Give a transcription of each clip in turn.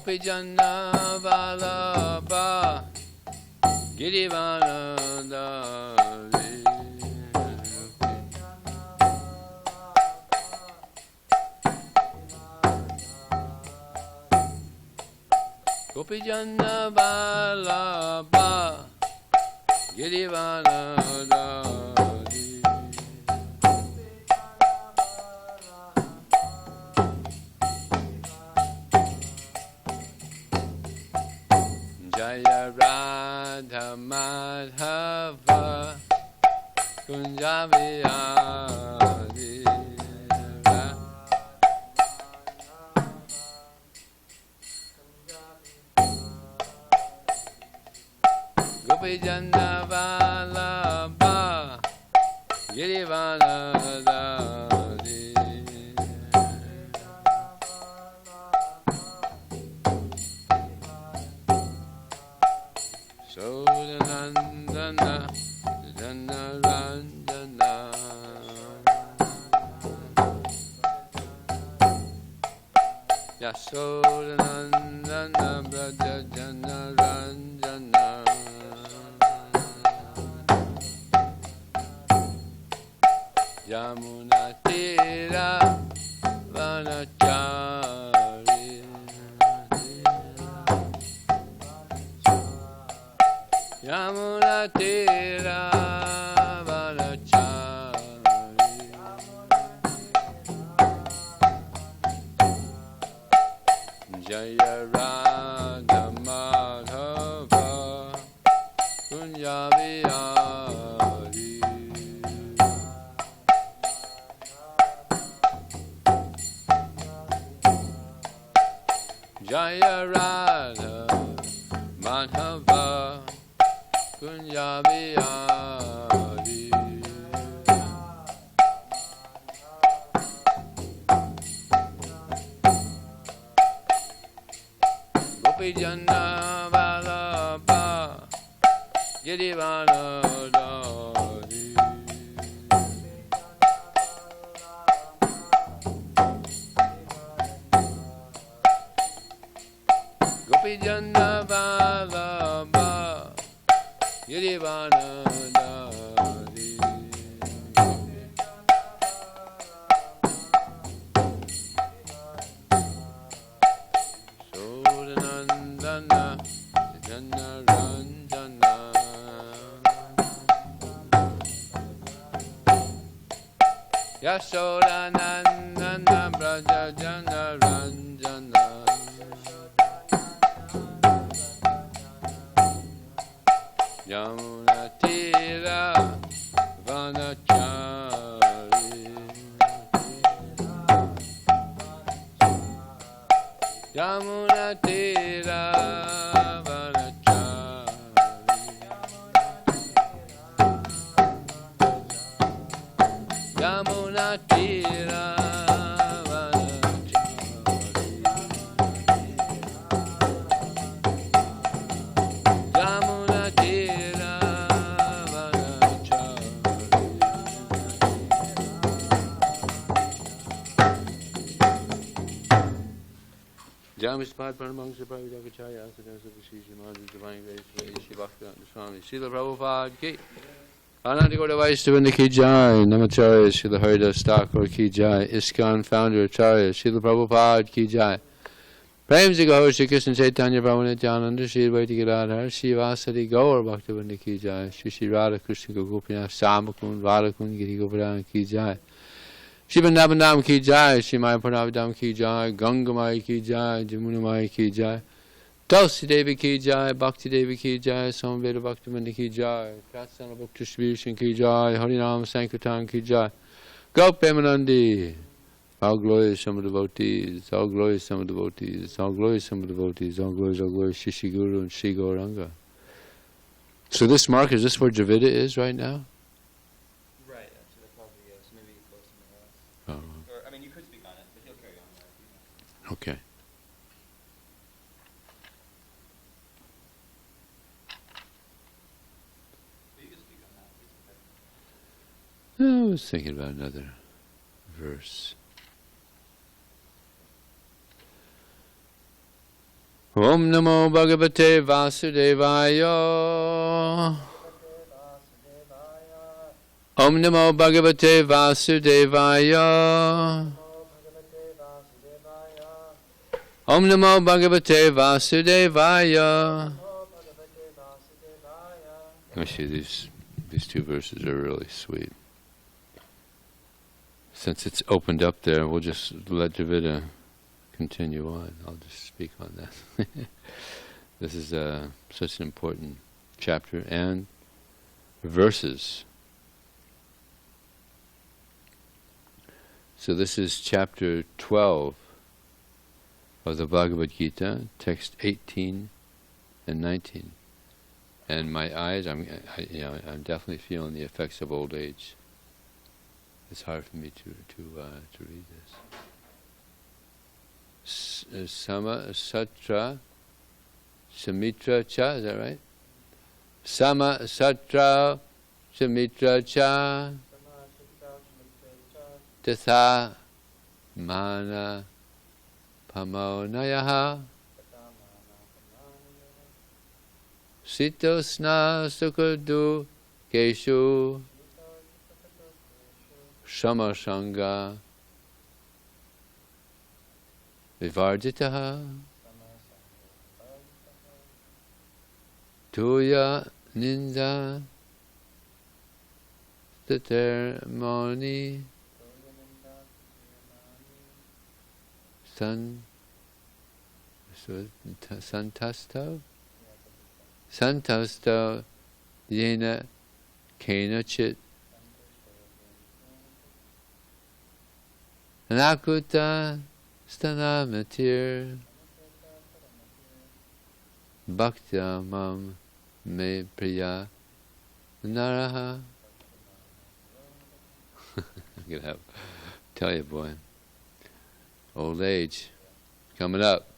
Gopijana Vallabha Girivanandari Gopijana Vallabha Girivanandari Jaya Radha Madhava Kunjaviyadi Gopijana Vallabha Girivanandari Sodanandana Janarandana Yasodanandana Braja Janaranjana Yamuna Tira Vanachari Yamuna Tira Vanachari Jaya Radha Madhava Kunjaviyari Jaya Radha Madhava Kunjaviyari Gopijana Vallabha Girivanandari Gopijana Vallabha Girivanandari Sodanandana Janaranjana Yasodanandana Braja Janaranjana Yamuna Tira Vanachari Yamuna Tira Vanachari Yamuna Tira Jamispad Paramangsa Pravidakachaya Asadasa Vishisha Madhu Divine Grace Shri Bhaktivedanta Swami Srila Prabhupada Ki Ananda Gauda Vaishnava Ki Jai Namacharya Srila Haridas Thakur Ki Jai ISKCON Founder Acharya Srila Prabhupada Ki Jai Prem Ji Gaur Shri Krishna Chaitanya Prabhu Nityananda Shri Advaita Gadadhar Shri Vasadi Gaur Bhaktivedanta Ki Jai Shri Shri Radha Krishna Gopinath Samakund Radhakund Giri Govardhan Ki Jai Shri Vrindavan Ki Jai, Shri Maya Purnavidam Ki Jai, Ganga Mai Ki Jai, Jamuna Mai Ki Jai, Tulsi Devi Ki Jai, Bhakti Devi Ki Jai, Samveda Bhaktivinoda Ki Jai, Pratsana Bhakti Shri Ki Jai, Harinam Sankirtan Ki Jai, Gopemanandi, all glory some of the devotees, all glory some of the devotees, all glory some of the devotees, all glory Shishi Guru and Shri Gauranga. So this marker, is this where Dravida is right now? Okay. I was thinking about another verse. Om Namo Bhagavate Vasudevaya. Om Namo Bhagavate Vasudevaya. Om Namo Bhagavate Vasudevaya. Actually, these two verses are really sweet. Since it's opened up there, we'll just let Dravida continue on. I'll just speak on that. This is such an important chapter and verses. So this is chapter 12 of the Bhagavad Gita, text 18 and 19. And my eyes, I'm definitely feeling the effects of old age. It's hard for me to read this. Sama Satra Samitra Cha, is that right? Sama Satra Samitra Cha Tatha Mana Pamonayaha Sitosna Sukadu Keshu Samasanga Vivarditaha Tuya Ninda Tatermoni Santasto Yena Kenachit Nakuta Stanamatir Bhaktya Mam Me Priya Naraha. I'm going to tell you, boy, old age coming up.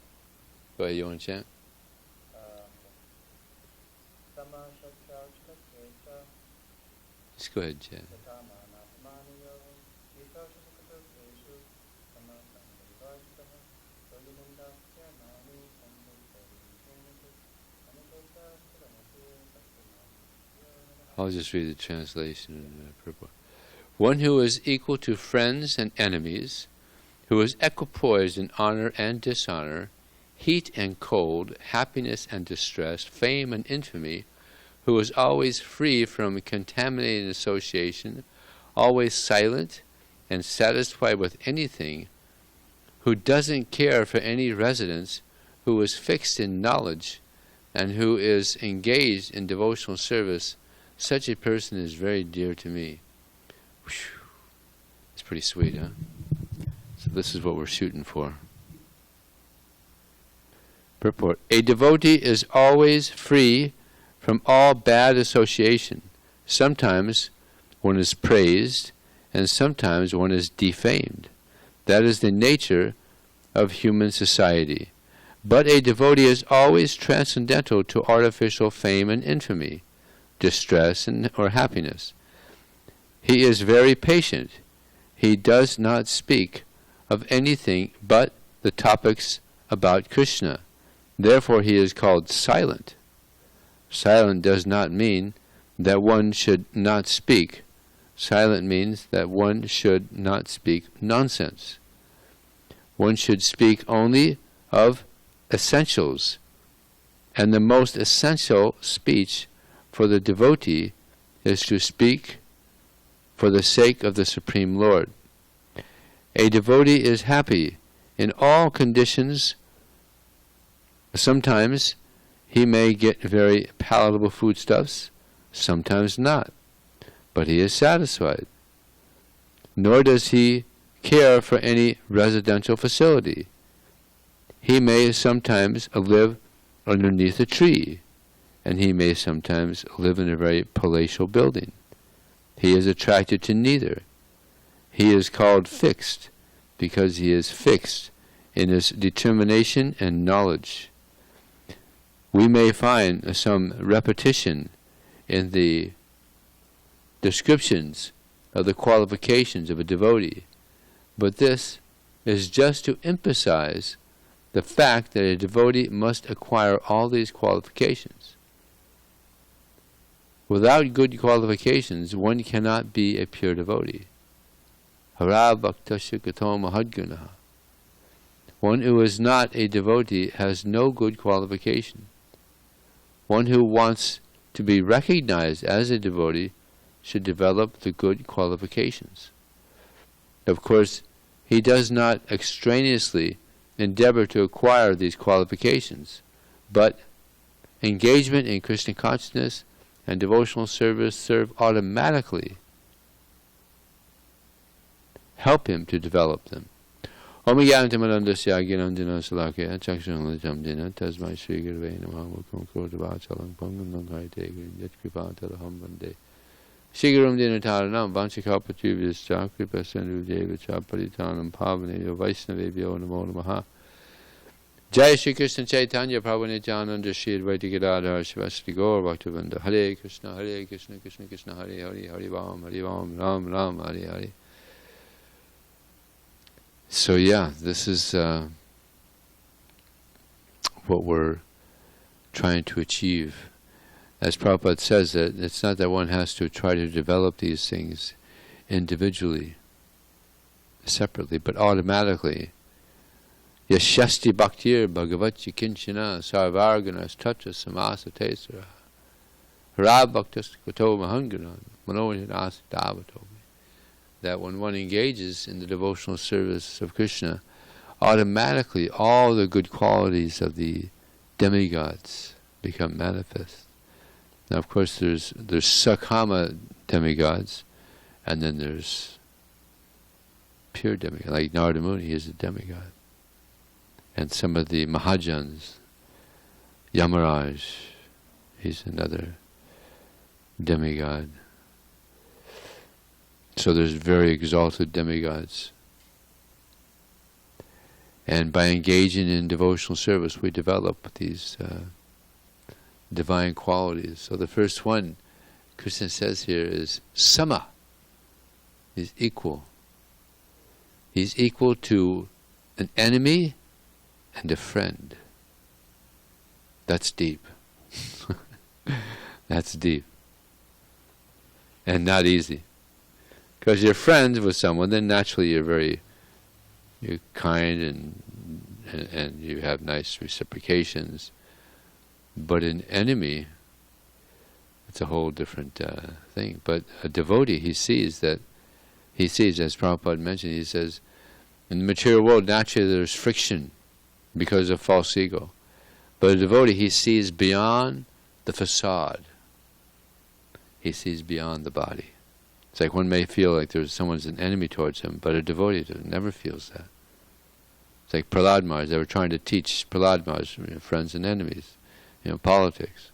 Go ahead, you want to chant? Just go ahead and chant. I'll just read the translation in purport. One who is equal to friends and enemies, who is equipoised in honor and dishonor, heat and cold, happiness and distress, fame and infamy, who is always free from contaminating association, always silent and satisfied with anything, who doesn't care for any residence, who is fixed in knowledge, and who is engaged in devotional service, such a person is very dear to me. Whew. It's pretty sweet, huh? So this is what we're shooting for. Purport. A devotee is always free from all bad association. Sometimes one is praised, and sometimes one is defamed. That is the nature of human society. But a devotee is always transcendental to artificial fame and infamy, distress or happiness. He is very patient. He does not speak of anything but the topics about Krishna. Therefore he is called silent. Silent does not mean that one should not speak. Silent means that one should not speak nonsense. One should speak only of essentials, and the most essential speech for the devotee is to speak for the sake of the Supreme Lord. A devotee is happy in all conditions. Sometimes he may get very palatable foodstuffs, sometimes not, but he is satisfied. Nor does he care for any residential facility. He may sometimes live underneath a tree, and he may sometimes live in a very palatial building. He is attracted to neither. He is called fixed because he is fixed in his determination and knowledge. We may find some repetition in the descriptions of the qualifications of a devotee, but this is just to emphasize the fact that a devotee must acquire all these qualifications. Without good qualifications, one cannot be a pure devotee. Hara bhaktasya gato mahadgunaha. One who is not a devotee has no good qualification. One who wants to be recognized as a devotee should develop the good qualifications. Of course, he does not extraneously endeavor to acquire these qualifications, but engagement in Krishna consciousness and devotional service serve automatically help him to develop them. Om Gyantamadandasya Gyanandina Salakya Chakshanalijamdina Tasmai Sri Gurve Namaha Mukum Kurtavachalam Pangam Nangaite Yat Kripatalaham Vande Shigurum Dinataranam Vanchikapatubhyascha Kripasanudeva Paritanam Pavaneyo Vaisnavebhyo Namo Namaha. Jai Shri Krishna Chaitanya Prabhu Nityananda Shri Advaita Gadadhar Shivasri Gaur Bhaktivinoda Hare Krishna Krishna Krishna Hare Hare Hare Ram Ram Hare Hare. So yeah, this is what we're trying to achieve. As Prabhupada says, that it's not that one has to try to develop these things individually, separately, but automatically. Yashasti bhaktir bhagavadgita kinchana sarvarganas tatra samasa tesara hara bhaktas kato mahangana manohyanasi davato. That when one engages in the devotional service of Krishna, automatically all the good qualities of the demigods become manifest. Now, of course, there's sakama demigods, and then there's pure demigods, like Narada Muni is a demigod. And some of the Mahajans, Yamaraj, he's another demigod. So there's very exalted demigods. And by engaging in devotional service, we develop these divine qualities. So the first one, Krishna says here, is sama. He's equal. He's equal to an enemy and a friend. That's deep. That's deep. And not easy. Because you're friends with someone, then naturally you're kind and you have nice reciprocations. But an enemy, it's a whole different thing. But a devotee, he sees, as Prabhupada mentioned, he says, in the material world, naturally there's friction because of false ego. But a devotee, he sees beyond the facade. He sees beyond the body. It's like one may feel like someone's an enemy towards him, but a devotee never feels that. It's like Prahlad Maharaj. They were trying to teach Prahlad Maharaj, friends and enemies, politics.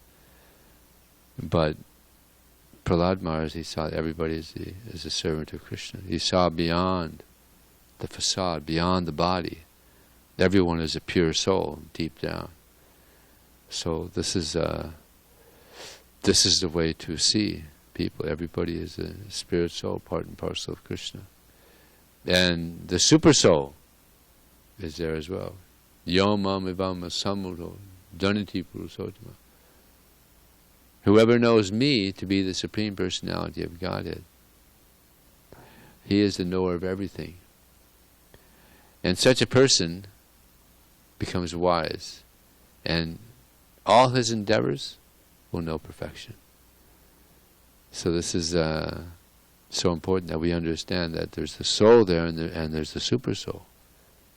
But Prahlad Maharaj, he saw everybody as a servant of Krishna. He saw beyond the facade, beyond the body. Everyone is a pure soul, deep down. So this is the way to see people. Everybody is a spirit soul, part and parcel of Krishna. And the super soul is there as well. Yomam ivama samudho dhaniti purusotama. Whoever knows me to be the Supreme Personality of Godhead, he is the knower of everything. And such a person becomes wise, and all his endeavors will know perfection. So this is so important that we understand that there's the soul there and there's the super soul.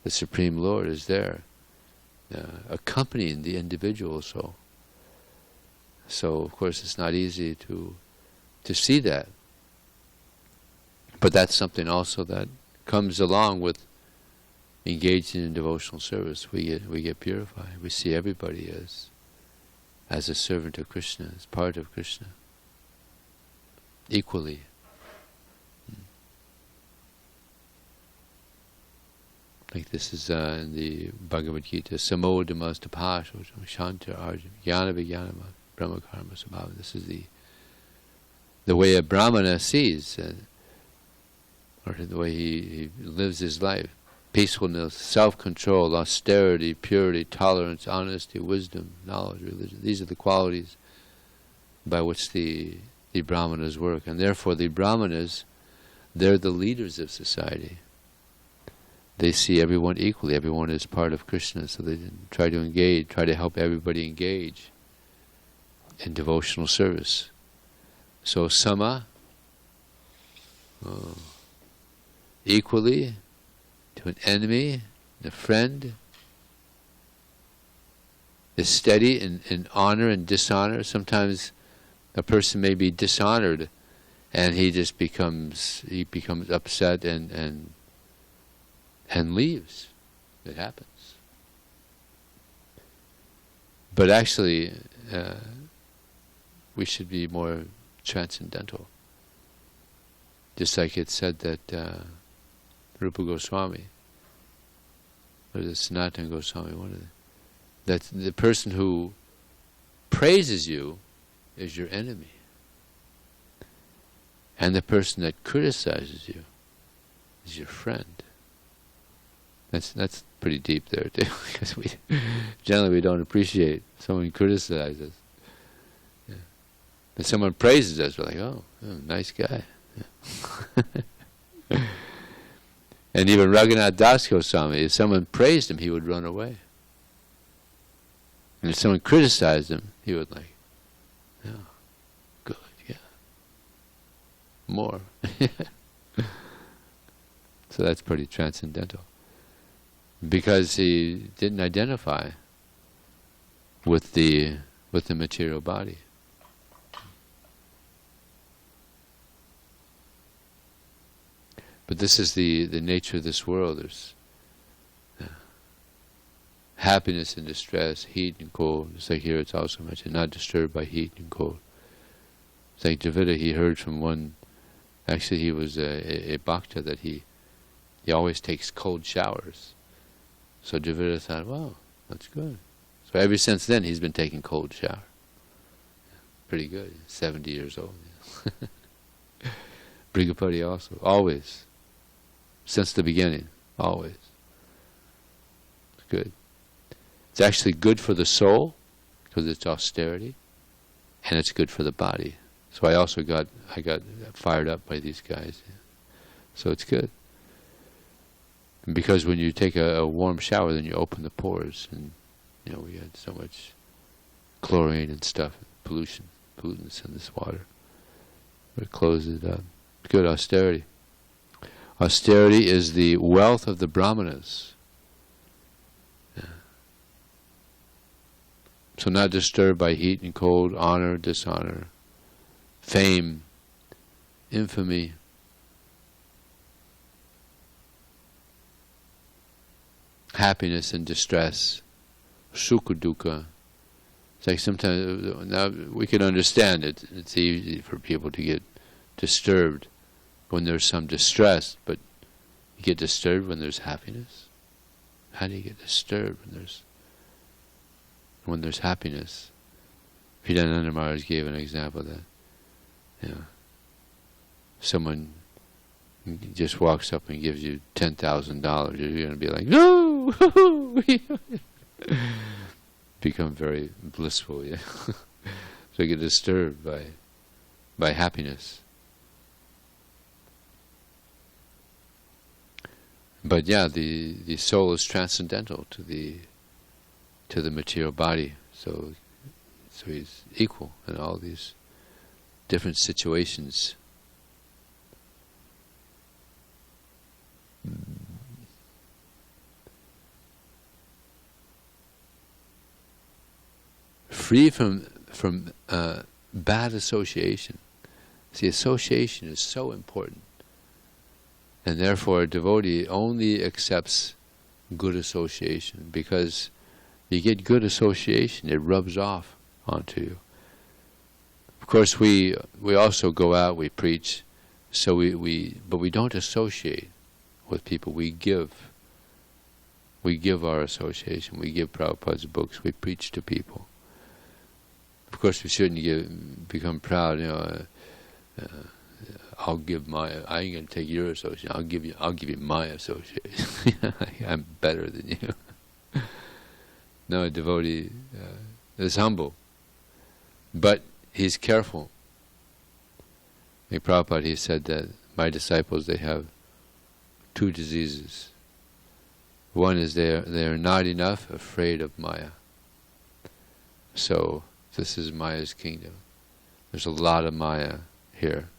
The Supreme Lord is there, accompanying the individual soul. So of course it's not easy to see that. But that's something also that comes along with engaging in devotional service. We get purified. We see everybody as a servant of Krishna, as part of Krishna, equally. Like this is in the Bhagavad Gita, Samodhamas tapasho shanta arjuna jnana vijnana brahma karma sabhava. This is the way a Brahmana sees, or the way he lives his life. peacefulness, self-control, austerity, purity, tolerance, honesty, wisdom, knowledge, religion. These are the qualities by which the Brahmanas work. And therefore the Brahmanas, they're the leaders of society. They see everyone equally. Everyone is part of Krishna, so they try to help everybody engage in devotional service. So sama, equally to an enemy, a friend, is steady in honor and dishonor. Sometimes a person may be dishonored and he becomes upset and leaves. It happens. But actually, we should be more transcendental. Just like it said that Rupa Goswami, or the Sanatana Goswami, that the person who praises you is your enemy, and the person that criticizes you is your friend. That's pretty deep there too, because generally we don't appreciate someone criticizes us. Yeah. If someone praises us, we're like, oh nice guy. Yeah. And even Raghunath Das Goswami, if someone praised him, he would run away. And if someone criticized him, he would like, oh, good, yeah, more. So that's pretty transcendental. Because he didn't identify with the material body. But this is the nature of this world. There's happiness and distress, heat and cold. It's like here it's also mentioned, not disturbed by heat and cold. It's like Javita, he heard from one, actually he was a bhakta that he always takes cold showers. So Javita thought, wow, that's good. So ever since then he's been taking cold shower. Pretty good, 70 years old. Brigapati also, always. Since the beginning, always. It's good. It's actually good for the soul, because it's austerity, and it's good for the body. So I got fired up by these guys. So it's good. And because when you take a warm shower, then you open the pores, and we had so much chlorine and stuff, pollutants in this water. But it closes it up. Good austerity. Austerity is the wealth of the Brahmanas. Yeah. So not disturbed by heat and cold, honor, dishonor, fame, infamy. Happiness and distress, sukha dukkha. It's like sometimes, now we can understand it. It's easy for people to get disturbed when there's some distress, but you get disturbed when there's happiness. How do you get disturbed when there's happiness? Vidananda Maharaj gave an example that someone just walks up and gives you $10,000, you're going to be like, no! Become very blissful, yeah. So you get disturbed by happiness. But yeah, the soul is transcendental to the material body, so he's equal in all these different situations. Free from bad association. See, association is so important. And therefore a devotee only accepts good association, because you get good association, it rubs off onto you. Of course we also go out, we preach, so but we don't associate with people. We give our association, we give Prabhupada's books, we preach to people. Of course we shouldn't become proud, I'll give my, I ain't going to take your association, I'll give you my association. I'm better than you. No, a devotee is humble, but he's careful. Like Prabhupada, he said that my disciples, they have two diseases. One is they are not enough afraid of Maya. So this is Maya's kingdom. There's a lot of Maya here,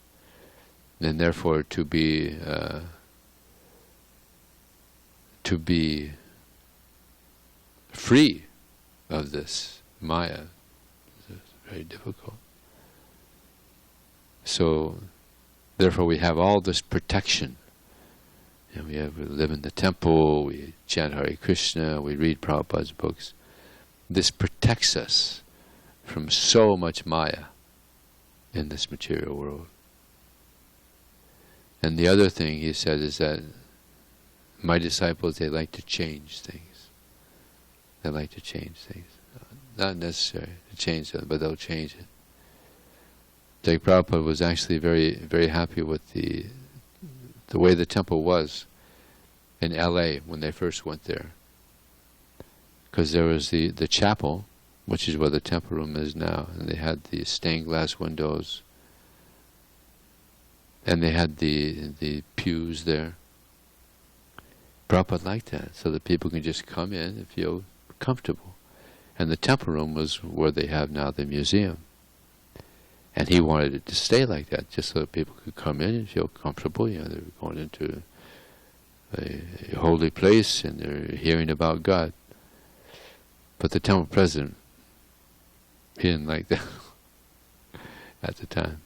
and therefore to be free of this Maya is very difficult. So therefore we have all this protection. And we live in the temple, we chant Harekrishna, we read Prabhupada's books. This protects us from so much Maya in this material world. And the other thing he said is that my disciples, they like to change things. They like to change things. Not necessary to change them, but they'll change it. Like Prabhupada was actually very, very happy with the way the temple was in LA when they first went there. Because there was the chapel, which is where the temple room is now, and they had the stained glass windows, and they had the pews there. Prabhupada liked that, so that people can just come in and feel comfortable. And the temple room was where they have now the museum. And he wanted it to stay like that, just so that people could come in and feel comfortable. You know, they're going into a holy place and they're hearing about God. But the temple president, he didn't like that at the time.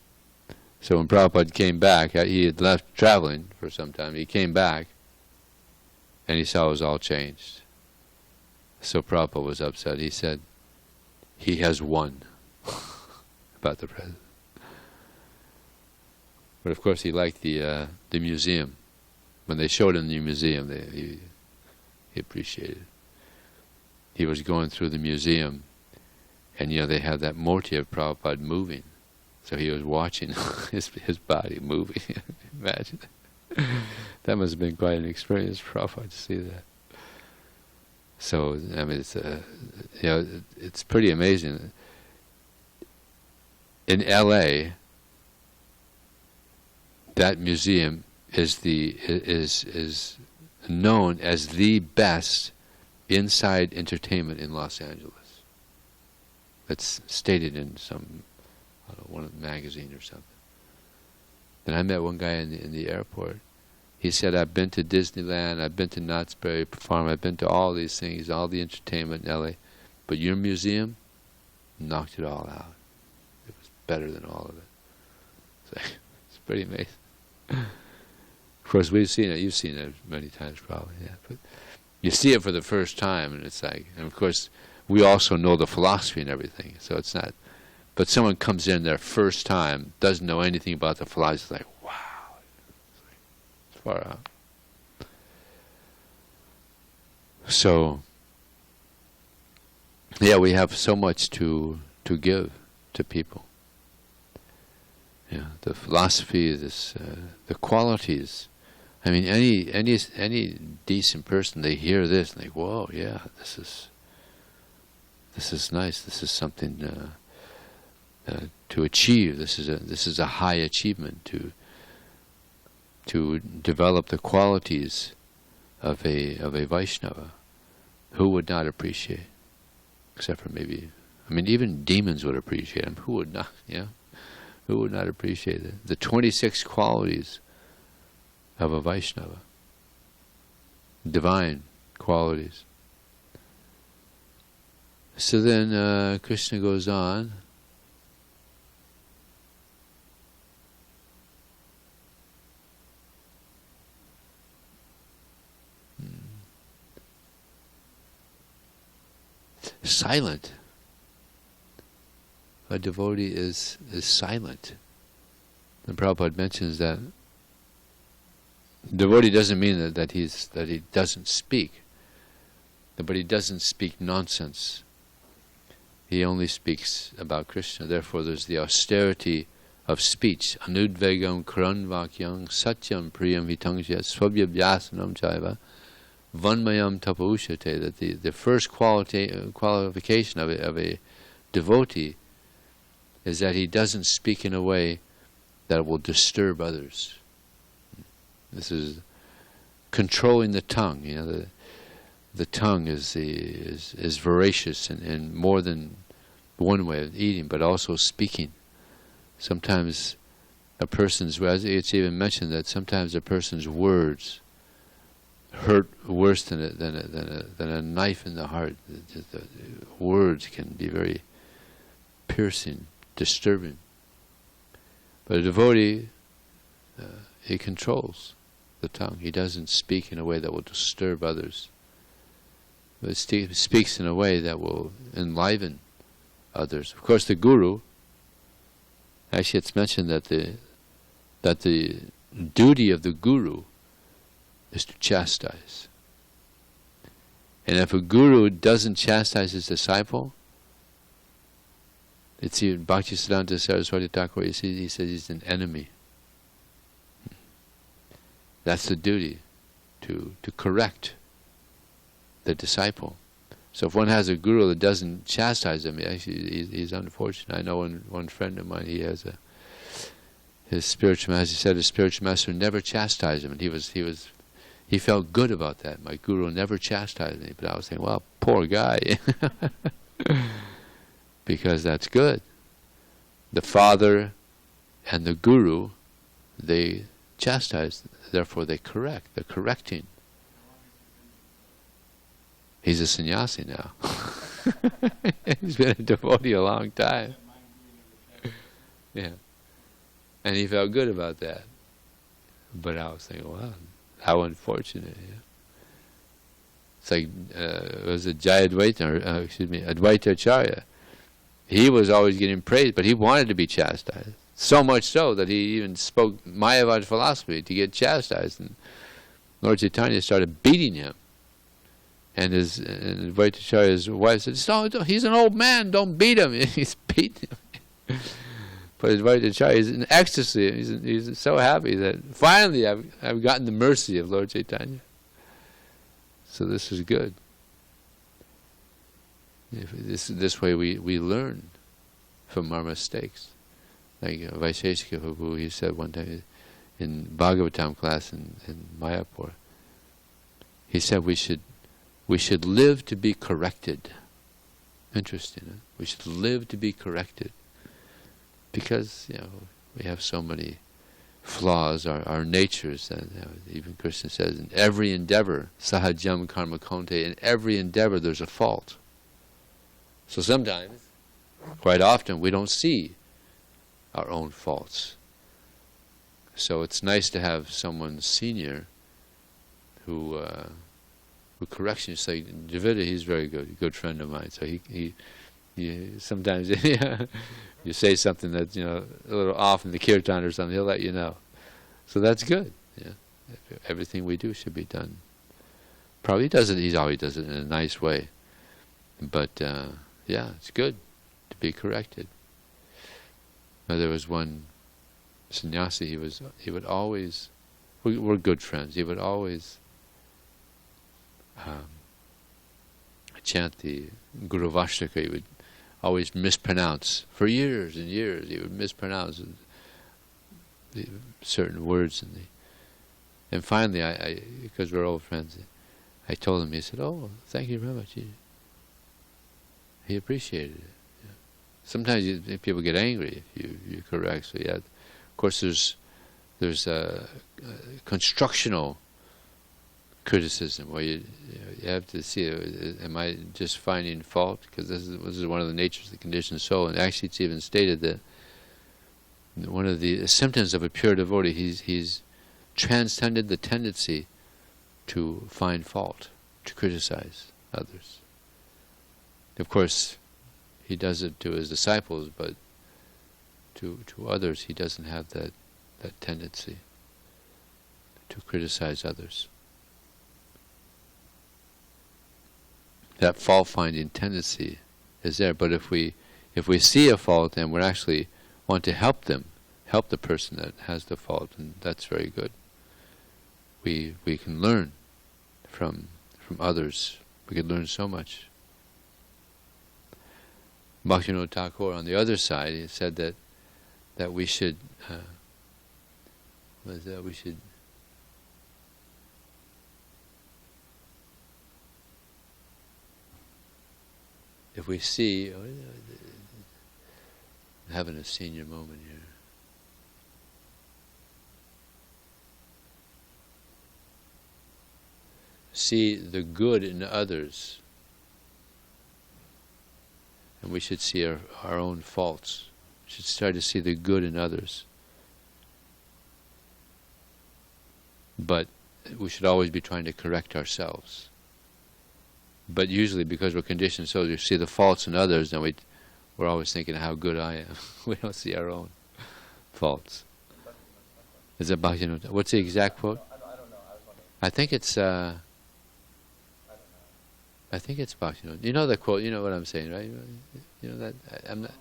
So when Prabhupada came back, he had left traveling for some time. He came back and he saw it was all changed. So Prabhupada was upset. He said, he has won about the president. But of course he liked the museum. When they showed him the museum, he appreciated it. He was going through the museum, and you know they had that murti of Prabhupada moving, so he was watching his body moving. Imagine that must have been quite an experience for Prabhupada to see that. So I mean, it's you know, it's pretty amazing. In L.A., that museum is known as the best inside entertainment in Los Angeles. That's stated in some, I don't know, one magazine or something. And I met one guy in the airport. He said, I've been to Disneyland, I've been to Knott's Berry Farm, I've been to all these things, all the entertainment in LA, but your museum knocked it all out. It was better than all of it. So, it's pretty amazing. Of course, we've seen it. You've seen it many times, probably. Yeah, but you see it for the first time, and it's like, and of course, we also know the philosophy and everything. So it's not. But someone comes in their first time, doesn't know anything about the philosophy, it's like, wow, it's far out. So, yeah, we have so much to give to people. Yeah, the philosophy, the qualities. I mean, any decent person, they hear this and they, whoa, yeah, this is nice. This is something to achieve. This is a high achievement to develop the qualities of a Vaishnava. Who would not appreciate? Except for maybe, I mean, even demons would appreciate him. Who would not? Yeah. Who would not appreciate it? The 26 qualities of a Vaishnava. Divine qualities. So then Krishna goes on. Silent. A devotee is silent. And Prabhupada mentions that devotee doesn't mean that he doesn't speak, but he doesn't speak nonsense. He only speaks about Krishna. Therefore, there's the austerity of speech. Anudvegam karanvakyam satyam priyam hitangya swabhyabhyasanam chaiva vanmayam tapaushate. That the first qualification of a devotee is that he doesn't speak in a way that will disturb others. This is controlling the tongue. The tongue is voracious in more than one way of eating, but also speaking. Sometimes it's even mentioned that sometimes a person's words hurt worse than a knife in the heart. The words can be very piercing, disturbing. But a devotee, he controls the tongue. He doesn't speak in a way that will disturb others. But he speaks in a way that will enliven others. Of course, the guru, actually it's mentioned that the duty of the guru is to chastise. And if a guru doesn't chastise his disciple, it's even Bhaktisiddhanta Saraswati Thakur, he says he's an enemy. That's the duty, to correct the disciple. So if one has a guru that doesn't chastise him, actually he's unfortunate. I know one friend of mine, his spiritual master, he said his spiritual master never chastised him, and he felt good about that. My guru never chastised me, but I was thinking, well, poor guy, because that's good. The father and the guru, they chastise, therefore they correct. They're correcting. He's a sannyasi now. He's been a devotee a long time. Yeah. And he felt good about that. But I was thinking, wow, how unfortunate. Yeah. It's like, was it Advaita Acharya? He was always getting praised, but he wanted to be chastised. So much so that he even spoke Mayavad philosophy to get chastised. And Lord Chaitanya started beating him. And Advaita Acharya's wife said, "No, he's an old man, don't beat him." He's beating him. But Advaita Acharya is in ecstasy. He's so happy that finally I've gotten the mercy of Lord Chaitanya. So this is good. This way we learn from our mistakes. Like Vaisheshika Prabhu, he said one time in Bhagavatam class in Mayapur, he said we should live to be corrected. Interesting, huh? We should live to be corrected. Because, we have so many flaws, our natures, and even Krishna says, in every endeavor, sahajam karma konte, in every endeavor there's a fault. So sometimes, quite often, we don't see our own faults. So it's nice to have someone senior who corrects you. So Javita, he's very good, a good friend of mine. So he sometimes you say something that's a little off in the kirtan or something, he'll let you know. So that's good. Yeah, everything we do should be done. Probably he always does it in a nice way. But it's good to be corrected. Now, there was one sannyasi. He would always. We're good friends. He would always chant the Guru Vashtaka. He would always mispronounce. For years and years, he would mispronounce the certain words. And finally, because we're old friends, I told him, he said, "Oh, thank you very much." He appreciated it. Yeah. Sometimes people get angry if you correct. So of course there's constructional criticism where you have to see, am I just finding fault? Because this is one of the natures of the conditioned soul. And actually it's even stated that one of the symptoms of a pure devotee, he's transcended the tendency to find fault, to criticize others. Of course, he does it to his disciples, but to others he doesn't have that tendency to criticize others. That fault-finding tendency is there, but if we see a fault and we actually want to help them help the person that has the fault, and that's very good. We can learn from others. We can learn so much. Bhaktivinoda Thakur, on the other side, he said that we should if we see, having a senior moment here. See the good in others, and we should see our own faults. We should start to see the good in others. But we should always be trying to correct ourselves. But usually, because we're conditioned so to see the faults in others, then we're always thinking how good I am. We don't see our own faults. Is it Bhaktivinoda? What's the exact quote? I don't know. I was wondering. I think it's Bhaktivinoda. You know the quote. You know what I'm saying, right? You know that I'm not.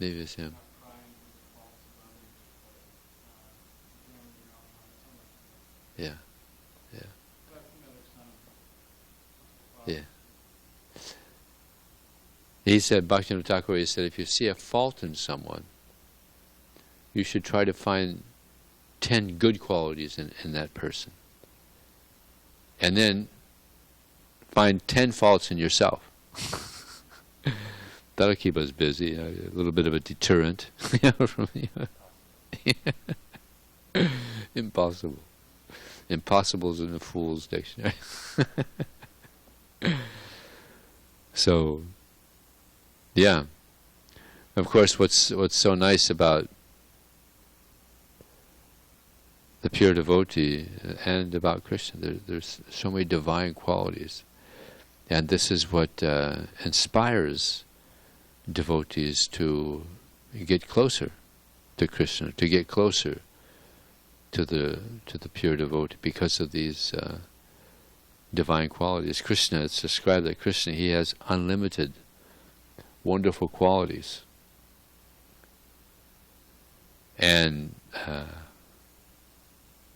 Maybe it's him. Yeah. He said, Bhaktivinoda Thakur, he said, if you see a fault in someone, you should try to find 10 good qualities in that person. And then find 10 faults in yourself. That'll keep us busy, a little bit of a deterrent. Impossible. Impossible is in the Fool's Dictionary. So, yeah. Of course, what's so nice about the pure devotee and about Krishna, there's so many divine qualities. And this is what inspires devotees to get closer to Krishna, to get closer to the pure devotee, because of these divine qualities. Krishna, it's described that Krishna, he has unlimited wonderful qualities. And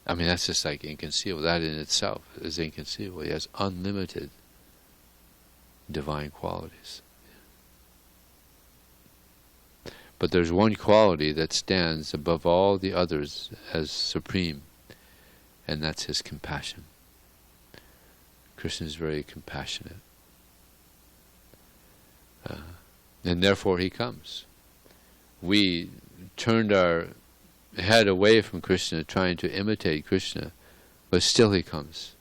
I mean, that's just like inconceivable. That in itself is inconceivable. He has unlimited divine qualities. But there's one quality that stands above all the others as supreme, and that's his compassion. Krishna is very compassionate. And therefore he comes. We turned our head away from Krishna, trying to imitate Krishna, but still he comes.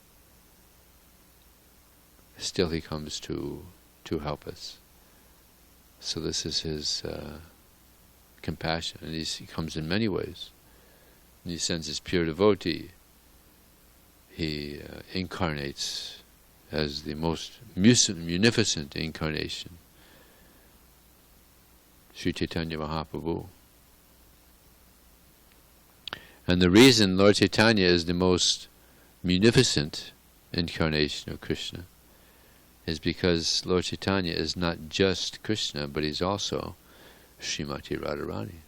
Still he comes to help us. So this is his compassion, and he comes in many ways. And he sends his pure devotee. He incarnates as the most munificent incarnation, Sri Chaitanya Mahaprabhu. And the reason Lord Chaitanya is the most munificent incarnation of Krishna is because Lord Chaitanya is not just Krishna, but he's also Srimati Radharani.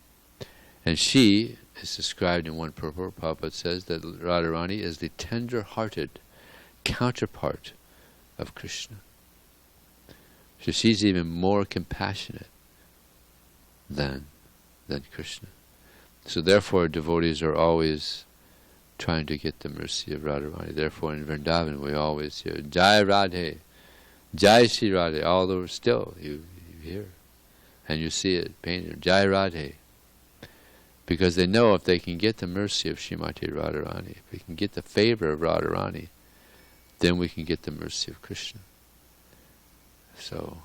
And she is described in one purport. Prabhupada says that Radharani is the tender-hearted counterpart of Krishna. So she's even more compassionate than Krishna. So therefore devotees are always trying to get the mercy of Radharani. Therefore in Vrindavan we always hear Jai Radhe, Jai Shri Radhe. Although still you hear and you see it painted, Jai Radhe. Because they know if they can get the mercy of Srimati Radharani, if we can get the favor of Radharani, then we can get the mercy of Krishna. So,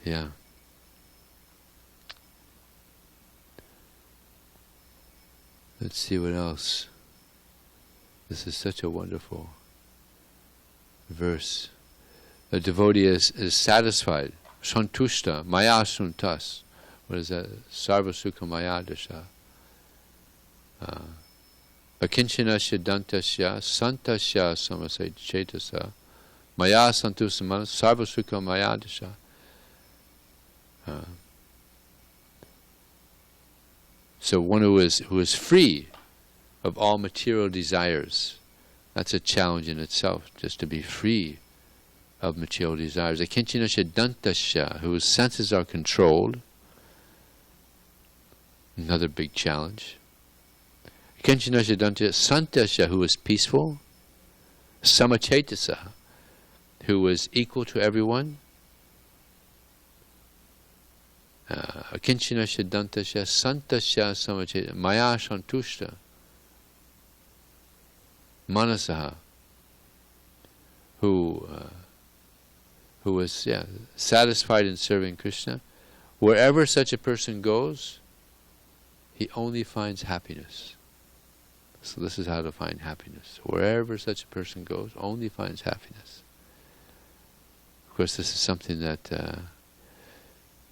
yeah. Let's see what else. This is such a wonderful verse. A devotee is satisfied. Santushta, maya suntas. What is that? Sarva sukha maya dasha. Akinchana dantasya santasya samasai chetasa Maya santusta manas sarva sukha maya dasha. So one who is free of all material desires, that's a challenge in itself, just to be free of material desires. Akinchana dantasya, whose senses are controlled, another big challenge. Akinchana dantasya santasya, who is peaceful. Samachetasa, who is equal to everyone. Akinchana dantasya santasya samachetasa maya santushta manasaha, who is satisfied in serving Krishna. Wherever such a person goes, he only finds happiness. So this is how to find happiness. Wherever such a person goes, only finds happiness. Of course, this is something that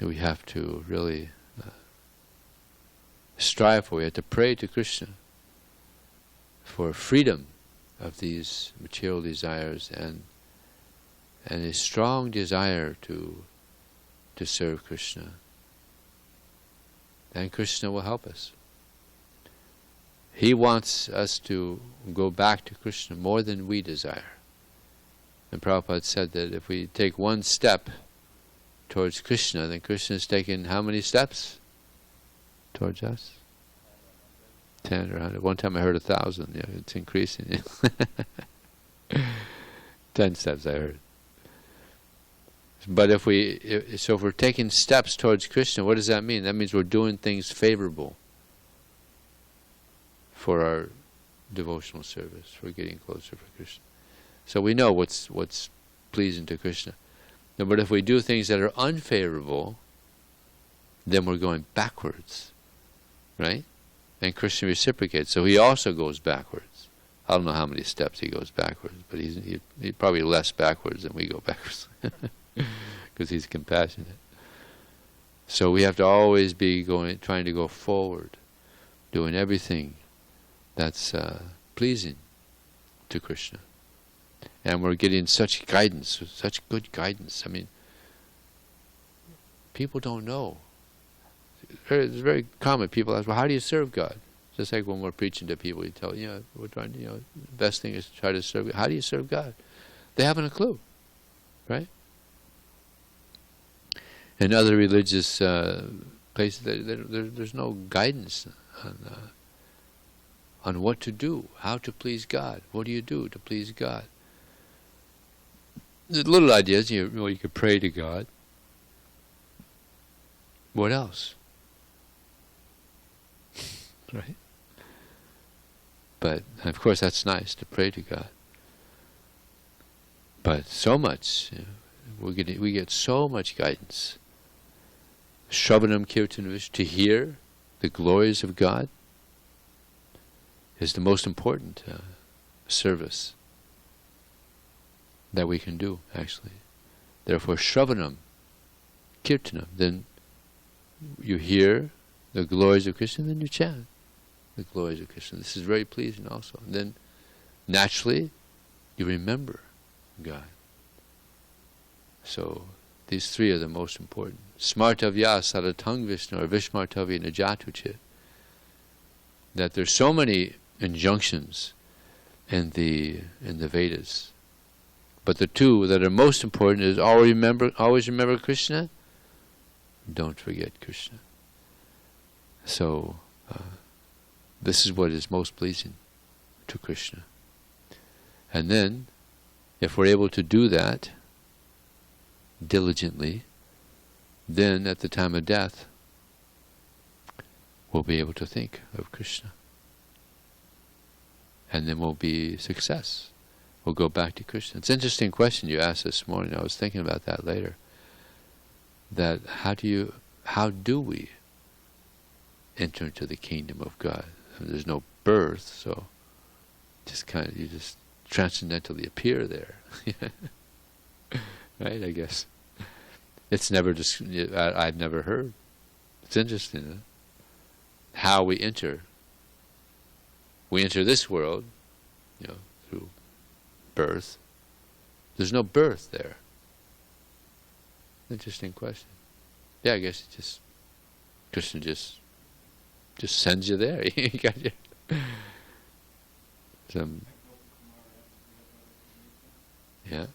we have to really strive for. We have to pray to Krishna for freedom of these material desires and a strong desire to serve Krishna. And Krishna will help us. He wants us to go back to Krishna more than we desire. And Prabhupada said that if we take one step towards Krishna, then Krishna has taken how many steps towards us? 10 or 100. One time I heard 1,000. Yeah, it's increasing. 10 steps I heard. But if we're taking steps towards Krishna, what does that mean? That means we're doing things favorable for our devotional service, for getting closer for Krishna. So we know what's pleasing to Krishna. No, but if we do things that are unfavorable, then we're going backwards, right? And Krishna reciprocates, so he also goes backwards. I don't know how many steps he goes backwards, but he's probably less backwards than we go backwards, because he's compassionate. So we have to always be trying to go forward, doing everything that's pleasing to Krishna. And we're getting such guidance, such good guidance. I mean, people don't know. It's very common. People ask, well, how do you serve God? Just like when we're preaching to people, we tell, we're trying, the best thing is to try to serve God. How do you serve God? They haven't a clue, right? In other religious places, there's no guidance on what to do, how to please God. What do you do to please God? The little ideas, you could pray to God. What else? Right? But, of course, that's nice to pray to God. But so much, we get so much guidance. Shravanam Kirtanam, to hear the glories of God, is the most important service that we can do, actually. Therefore, Shravanam Kirtanam, then you hear the glories of Krishna, then you chant the glories of Krishna. This is very pleasing also. And then, naturally, you remember God. So, these three are the most important. Smartavya saratang Vishnu, or Vishmartavya najatuchit. That there's so many injunctions in the Vedas. But the two that are most important is always remember Krishna, don't forget Krishna. So, this is what is most pleasing to Krishna. And then, if we're able to do that diligently, then at the time of death, we'll be able to think of Krishna. And then we'll be success. We'll go back to Krishna. It's an interesting question you asked this morning. I was thinking about that later. That how do we enter into the kingdom of God? There's no birth, so you just transcendentally appear there. Right, I guess. It's never I've never heard. It's interesting, how we enter. We enter this world, through birth, There's no birth there. Interesting question. Yeah, I guess it just Krishna just sends you there. You got your some. Yeah.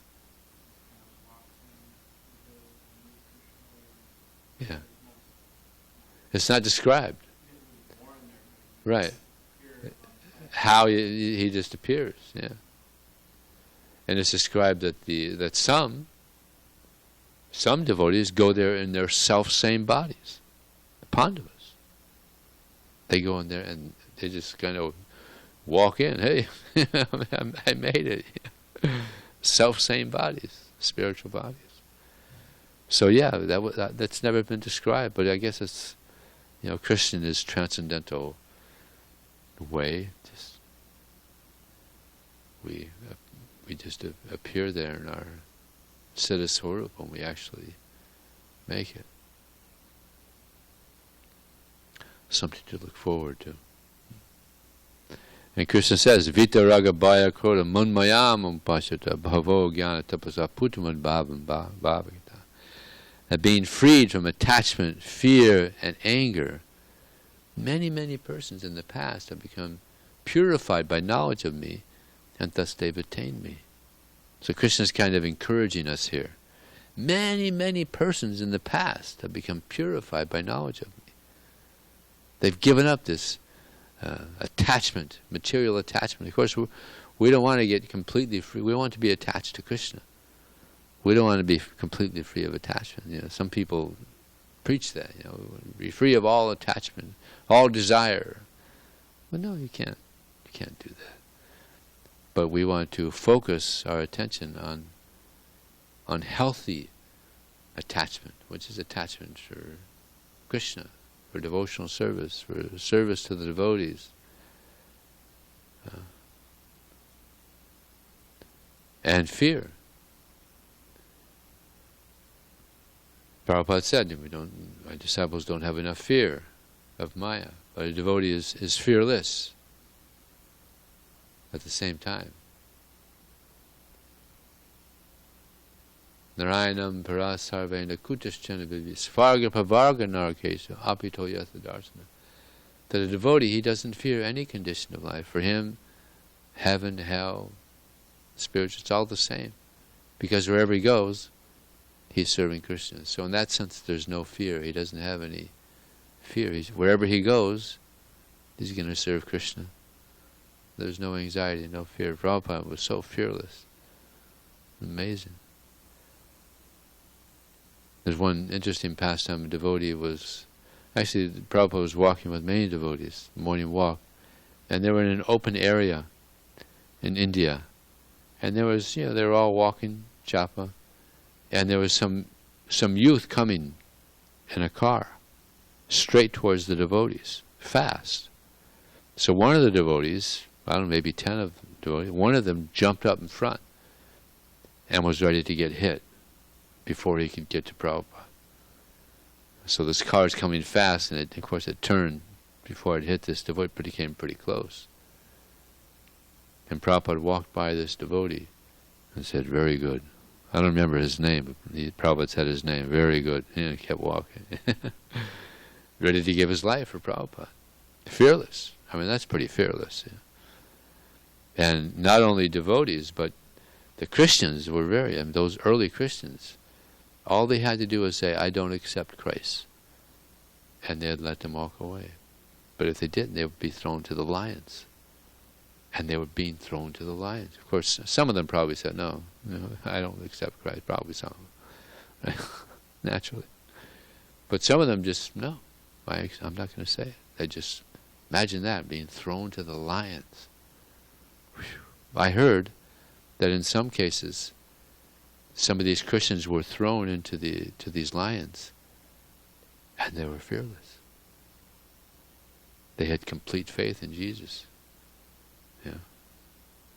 Yeah. It's not described. Right. How he just appears. Yeah. And it's described that some devotees go there in their self-same bodies. The Pandavas. They go in there and they just kind of walk in. Hey, I made it. Self-same bodies, spiritual bodies. So yeah, that's never been described. But I guess it's, Krishna in his transcendental way. We just appear there in our Siddha Swarup when we actually make it. Something to look forward to. And Krishna says, Vita raga bhaya krodha manmayam umpashata bhavo jnana tapasa putamad bhavam bhavagita. That being freed from attachment, fear, and anger, many, many persons in the past have become purified by knowledge of me, and thus they've attained me. So Krishna is kind of encouraging us here. Many, many persons in the past have become purified by knowledge of me. They've given up this attachment, material attachment. Of course, we don't want to get completely free. We want to be attached to Krishna. We don't want to be completely free of attachment. Some people preach that. Be free of all attachment, all desire. But no, you can't. You can't do that. But we want to focus our attention on healthy attachment, which is attachment for Krishna, for devotional service, for service to the devotees. And fear. Prabhupada said, my disciples don't have enough fear of Maya, but a devotee is fearless at the same time. Narayanam parasarvena kutaschana vivis varga pavarga narkesu apito yatha darsana. That a devotee, he doesn't fear any condition of life. For him, heaven, hell, spiritual, it's all the same. Because wherever he goes, he's serving Krishna. So in that sense, there's no fear. He doesn't have any fear. Wherever he goes, he's going to serve Krishna. There's no anxiety, no fear. Prabhupada was so fearless. Amazing. There's one interesting pastime. A devotee was... Actually, Prabhupada was walking with many devotees, morning walk. And they were in an open area in India. And there was, they were all walking, japa. And there was some youth coming in a car, straight towards the devotees, fast. So one of the devotees, I don't know, maybe 10 of the devotees, one of them jumped up in front and was ready to get hit before he could get to Prabhupada. So this car is coming fast, and of course it turned before it hit this devotee, but it came pretty close. And Prabhupada walked by this devotee and said, "Very good." I don't remember his name, but Prabhupada said his name, "Very good." And he kept walking. Ready to give his life for Prabhupada. Fearless. I mean, that's pretty fearless. And not only devotees, but the Christians were those early Christians, all they had to do was say, "I don't accept Christ." And they'd let them walk away. But if they didn't, they would be thrown to the lions. And they were being thrown to the lions. Of course, some of them probably said, no, I don't accept Christ. Probably some of them. Naturally. But some of them just, no, I'm not going to say it. They just, imagine that, being thrown to the lions. Whew. I heard that in some cases, some of these Christians were thrown into these lions, and they were fearless. They had complete faith in Jesus. Yeah.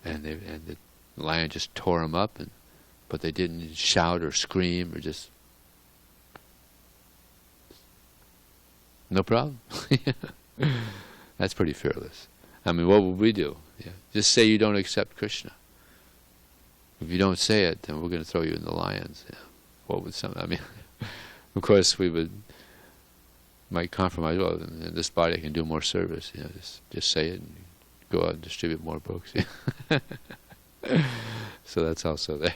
And the lion just tore them up, but they didn't shout or scream or just... No problem. That's pretty fearless. I mean, what would we do? Yeah. Just say you don't accept Krishna. If you don't say it, then we're going to throw you in the lions. Yeah. What would some? I mean, of course we might compromise. Well, in this body I can do more service. Just say it and go out and distribute more books. Yeah. So that's also there.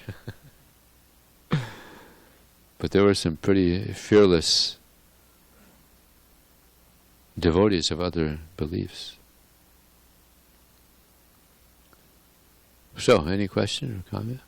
But there were some pretty fearless devotees of other beliefs. So, any question or comment?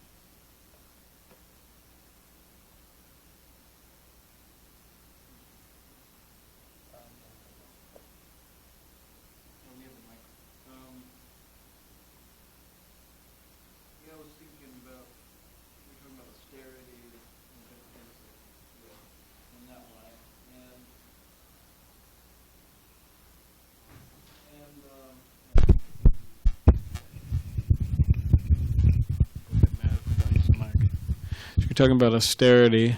Talking about austerity,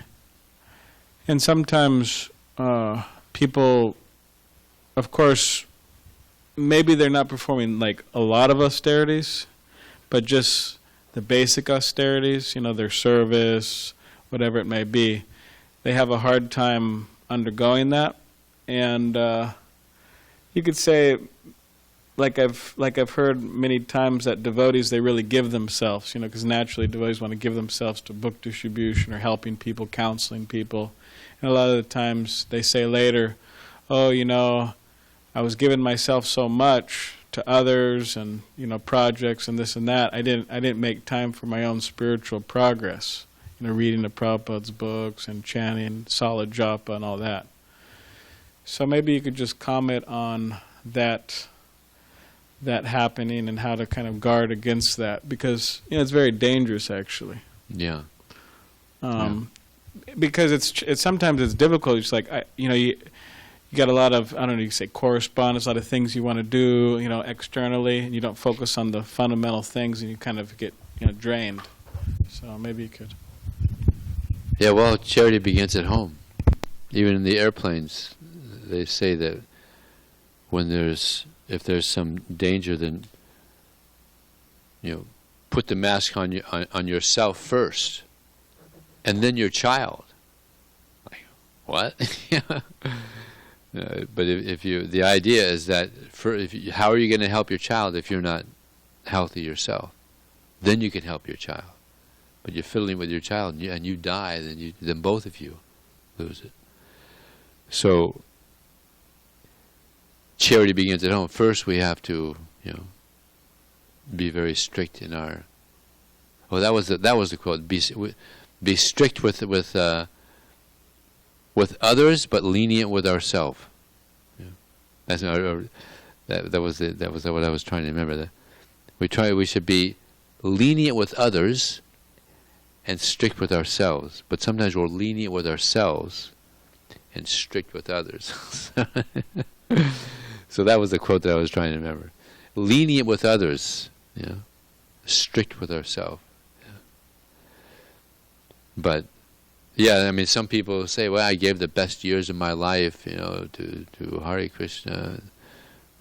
and sometimes people, of course, maybe they're not performing like a lot of austerities, but just the basic austerities, their service, whatever it may be, they have a hard time undergoing that. And you could say, like I've heard many times, that devotees, they really give themselves, because naturally devotees want to give themselves to book distribution or helping people, counseling people. And a lot of the times they say later, oh, I was giving myself so much to others and, projects and this and that. I didn't make time for my own spiritual progress, reading the Prabhupada's books and chanting solid japa and all that. So maybe you could just comment on that happening and how to kind of guard against that, because it's very dangerous actually. Yeah. Because it's sometimes it's difficult. It's like you got a lot of, I don't know, you say correspondence, a lot of things you want to do, externally, and you don't focus on the fundamental things, and you kind of get drained. So maybe you could. Yeah. Well, charity begins at home. Even in the airplanes, they say that if there's some danger, then put the mask on yourself first, and then your child. Like, what? But if the idea is that how are you going to help your child if you're not healthy yourself? Then you can help your child. But you're fiddling with your child and you die, then both of you lose it. So charity begins at home. First, we have to, be very strict in our. Well, that was the quote. Be strict with others, but lenient with ourselves. That was what I was trying to remember. That we should be lenient with others, and strict with ourselves. But sometimes we're lenient with ourselves, and strict with others. So that was the quote that I was trying to remember. Lenient with others, strict with ourselves. Yeah. But, some people say, well, I gave the best years of my life, to Hare Krishna,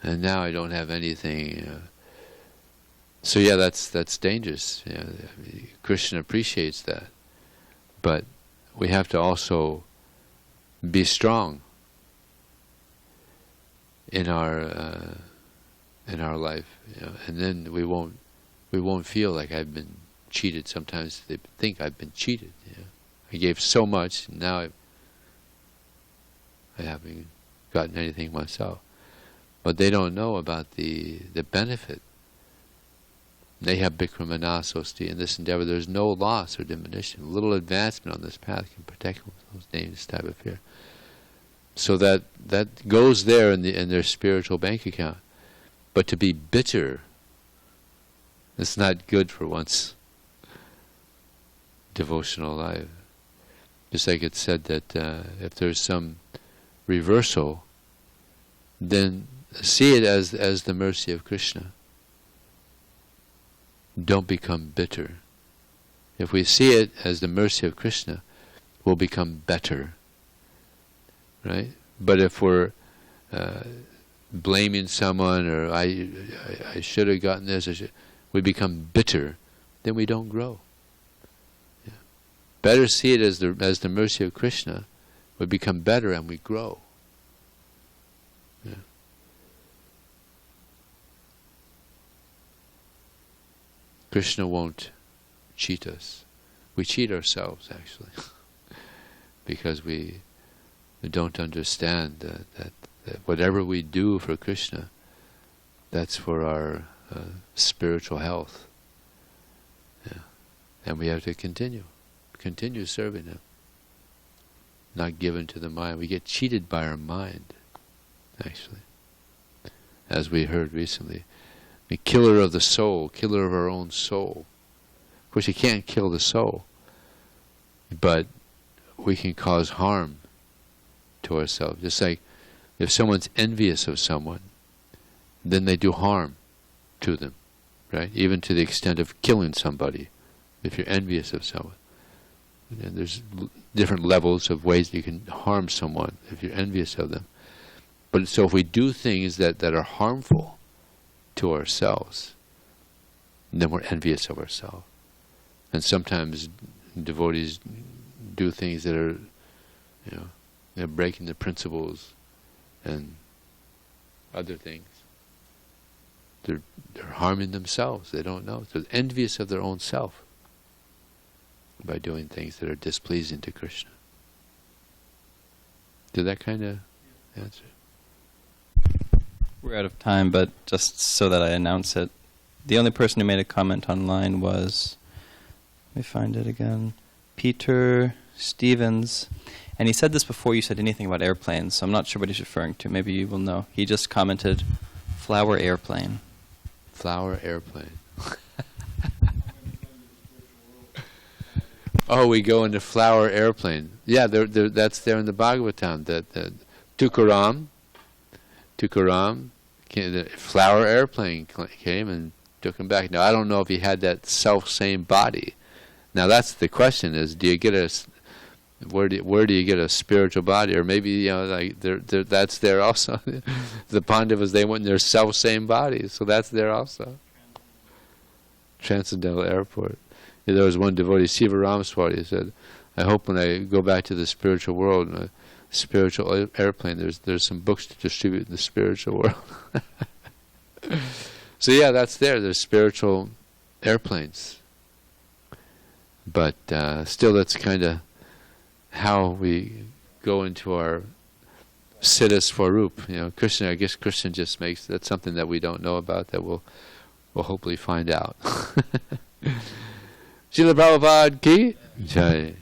and now I don't have anything. So that's dangerous. Krishna appreciates that. But we have to also be strong in our life, and then we won't feel like I've been cheated. Sometimes they think I've been cheated. I gave so much, and now I haven't gotten anything myself. But they don't know about the benefit. They have Bikramanasosti in this endeavor. There's no loss or diminution. Little advancement on this path can protect them from those dangerous type of fear. So that goes there in their spiritual bank account. But to be bitter, it's not good for one's devotional life. Just like it said that if there's some reversal, then see it as the mercy of Krishna. Don't become bitter. If we see it as the mercy of Krishna, we'll become better. Right? But if we're blaming someone, or I should have gotten this, we become bitter, then we don't grow. Better see it as the mercy of Krishna. We become better and we grow. Yeah. Krishna won't cheat us. We cheat ourselves, actually, because we don't understand that whatever we do for Krishna, that's for our spiritual health. Yeah. And we have to continue serving Him. Not given to the mind. We get cheated by our mind, actually. As we heard recently. The killer of the soul, killer of our own soul. Of course, you can't kill the soul, but we can cause harm to ourselves. Just like if someone's envious of someone, then they do harm to them, right? Even to the extent of killing somebody, if you're envious of someone. And there's different levels of ways you can harm someone if you're envious of them. But so if we do things that are harmful to ourselves, then we're envious of ourselves. And sometimes devotees do things that are, they're breaking the principles and other things. They're harming themselves. They don't know. So they're envious of their own self by doing things that are displeasing to Krishna. Did that kind of answer? We're out of time, but just so that I announce it, the only person who made a comment online was, let me find it again, Peter Stevens. And he said this before you said anything about airplanes, so I'm not sure what he's referring to. Maybe you will know. He just commented, flower airplane. Flower airplane. Oh, we go into flower airplane. Yeah, that's there in the Bhagavatam. That Tukaram, the flower airplane came and took him back. Now, I don't know if he had that self-same body. Now, that's the question: is do you get where do you get a spiritual body? Or maybe that's there also. The Pandavas, they went in their self-same bodies, so that's there also. Transcendental airport. Yeah, there was one devotee, Siva Ramaswamy, said, "I hope when I go back to the spiritual world, in a spiritual airplane, there's some books to distribute in the spiritual world." So yeah, that's there. There's spiritual airplanes, but still, that's kind of how we go into our Siddha Swarup. Krishna. I guess Krishna just makes that's something that we don't know about that we'll hopefully find out. Srila Prabhupada ki Jai.